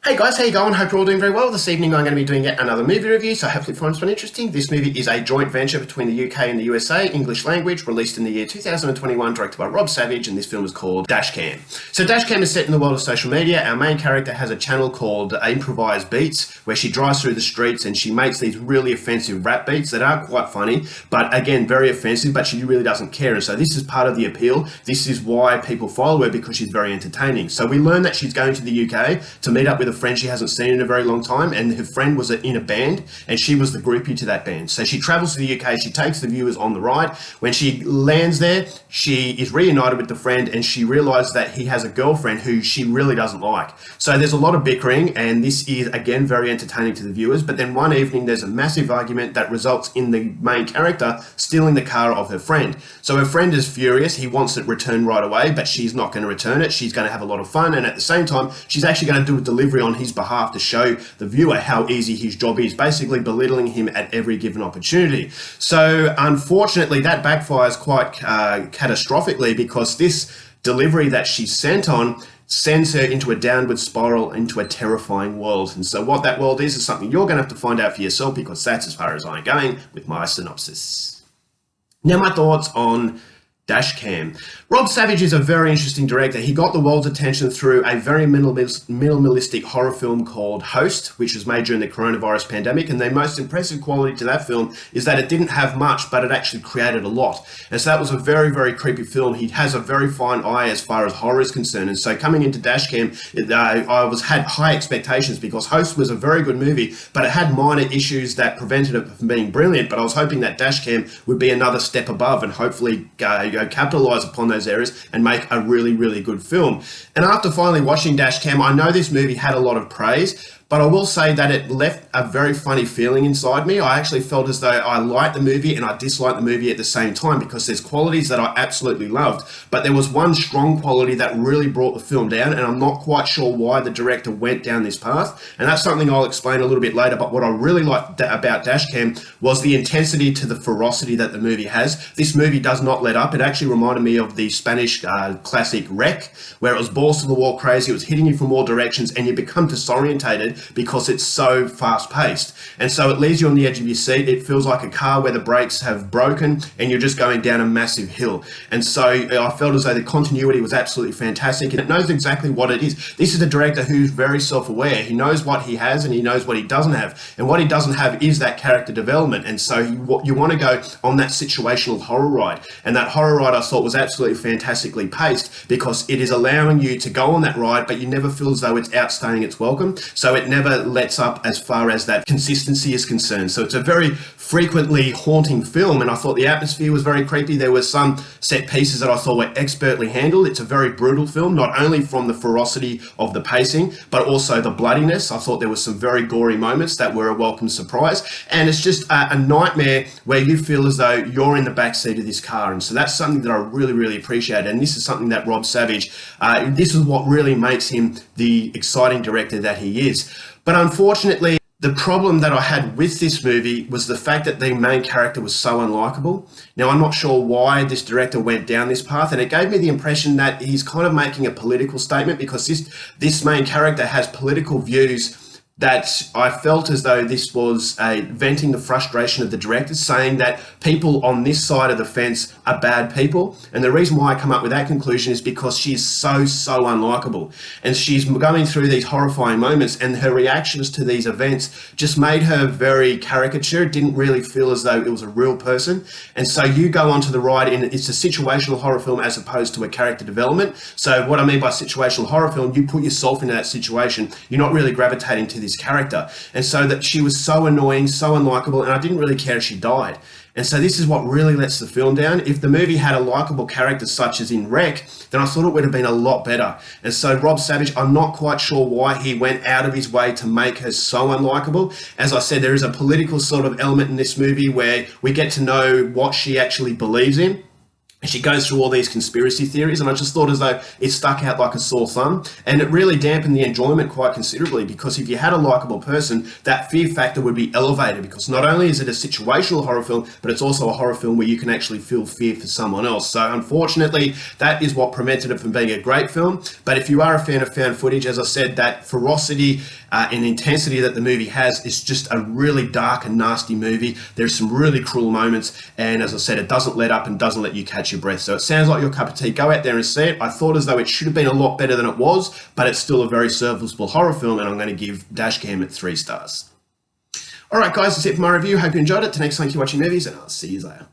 Hey guys, how you going? Hope you're all doing very well. This evening I'm going to be doing yet another movie review, so hopefully you find this one interesting. This movie is a joint venture between the UK and the USA, English language, released in the year 2021, directed by Rob Savage, and this film is called Dashcam. So Dashcam is set in the world of social media. Our main character has a channel called Improvised Beats, where she drives through the streets and she makes these really offensive rap beats that are quite funny, but again, very offensive, but she really doesn't care. And so this is part of the appeal. This is why people follow her, because she's very entertaining. So we learn that she's going to the UK to meet up with a friend she hasn't seen in a very long time, and her friend was in a band and she was the groupie to that band. So she travels to the UK, she takes the viewers on the ride. When she lands there, she is reunited with the friend and she realizes that he has a girlfriend who she really doesn't like. So there's a lot of bickering, and this is again very entertaining to the viewers. But then one evening there's a massive argument that results in the main character stealing the car of her friend. So her friend is furious, he wants it returned right away, but she's not going to return it. She's going to have a lot of fun, and at the same time she's actually going to do a delivery on his behalf to show the viewer how easy his job is, basically belittling him at every given opportunity. So unfortunately that backfires quite catastrophically, because this delivery that she's sent on sends her into a downward spiral, into a terrifying world. And so what that world is something you're going to have to find out for yourself, because that's as far as I'm going with my synopsis. Now, my thoughts on Dashcam. Rob Savage is a very interesting director. He got the world's attention through a very minimalistic horror film called Host, which was made during the coronavirus pandemic. And the most impressive quality to that film is that it didn't have much, but it actually created a lot. And so that was a very, very creepy film. He has a very fine eye as far as horror is concerned. And so coming into Dashcam, I had high expectations, because Host was a very good movie, but it had minor issues that prevented it from being brilliant. But I was hoping that Dashcam would be another step above and hopefully capitalize upon those areas and make a really, really good film. And after finally watching Dashcam, I know this movie had a lot of praise, but I will say that it left a very funny feeling inside me. I actually felt as though I liked the movie and I disliked the movie at the same time, because there's qualities that I absolutely loved, but there was one strong quality that really brought the film down, and I'm not quite sure why the director went down this path, and that's something I'll explain a little bit later. But what I really liked about Dashcam was the intensity to the ferocity that the movie has. This movie does not let up. It actually reminded me of the Spanish classic Wreck, where it was balls to the wall crazy, it was hitting you from all directions, and you become disorientated because it's so fast paced. And so it leaves you on the edge of your seat. It feels like a car where the brakes have broken and you're just going down a massive hill. And so I felt as though the continuity was absolutely fantastic, and it knows exactly what it is. This is a director who's very self-aware. He knows what he has and he knows what he doesn't have. And what he doesn't have is that character development. And so you want to go on that situational horror ride. And that horror ride I thought was absolutely fantastically paced, because it is allowing you to go on that ride, but you never feel as though it's outstaying its welcome. So it never lets up as far as that consistency is concerned. So it's a very frequently haunting film, and I thought the atmosphere was very creepy. There were some set pieces that I thought were expertly handled. It's a very brutal film, not only from the ferocity of the pacing, but also the bloodiness. I thought there were some very gory moments that were a welcome surprise, and it's just a nightmare where you feel as though you're in the backseat of this car. And so that's something that I really, really appreciate, and this is something that Rob Savage, this is what really makes him the exciting director that he is. But unfortunately, the problem that I had with this movie was the fact that the main character was so unlikable. Now, I'm not sure why this director went down this path, and it gave me the impression that he's kind of making a political statement, because this main character has political views that I felt as though this was venting the frustration of the director, saying that people on this side of the fence are bad people. And the reason why I come up with that conclusion is because she's so unlikable. And she's going through these horrifying moments, and her reactions to these events just made her very caricature. It didn't really feel as though it was a real person. And so you go onto the ride, and it's a situational horror film as opposed to a character development. So what I mean by situational horror film, you put yourself into that situation. You're not really gravitating to this character. And so that she was so annoying, so unlikable, and I didn't really care if she died. And so this is what really lets the film down. If the movie had a likable character such as in Wreck, then I thought it would have been a lot better. And so Rob Savage, I'm not quite sure why he went out of his way to make her so unlikable. As I said, there is a political sort of element in this movie where we get to know what she actually believes in. She goes through all these conspiracy theories, and I just thought as though it stuck out like a sore thumb, and it really dampened the enjoyment quite considerably, because if you had a likeable person, that fear factor would be elevated, because not only is it a situational horror film, but it's also a horror film where you can actually feel fear for someone else. So unfortunately, that is what prevented it from being a great film. But if you are a fan of found footage, as I said, that ferocity and intensity that the movie has is just a really dark and nasty movie. There's some really cruel moments, and as I said, it doesn't let up and doesn't let you catch your breath. So it sounds like your cup of tea. Go out there and see it. I thought as though it should have been a lot better than it was, but it's still a very serviceable horror film, and I'm going to give Dashcam 3 stars. Alright guys, that's it for my review. Hope you enjoyed it. Till next time, keep watching movies, and I'll see you later.